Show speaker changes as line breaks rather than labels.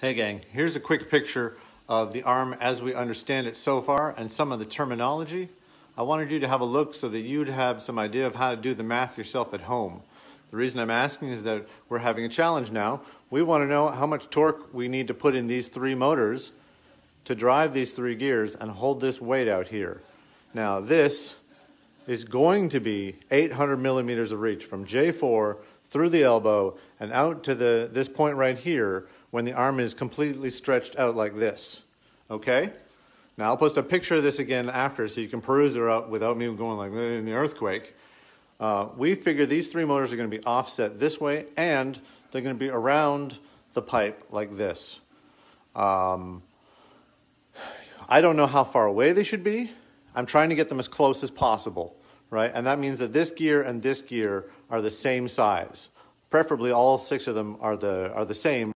Hey gang, here's a quick picture of the arm as we understand it so far and some of the terminology. I wanted you to have a look so that you'd have some idea of how to do the math yourself at home. The reason I'm asking is that we're having a challenge now. We want to know how much torque we need to put in these three motors to drive these three gears and hold this weight out here. Now this is going to be 800 millimeters of reach from J4 through the elbow and out to this point right here when the arm is completely stretched out like this. Okay? Now I'll post a picture of this again after so you can peruse it out without me going like in the earthquake. We figure these three motors are going to be offset this way and they're going to be around the pipe like this. I don't know how far away they should be. I'm trying to get them as close as possible, right? And that means that this gear and this gear are the same size. Preferably all six of them are the same.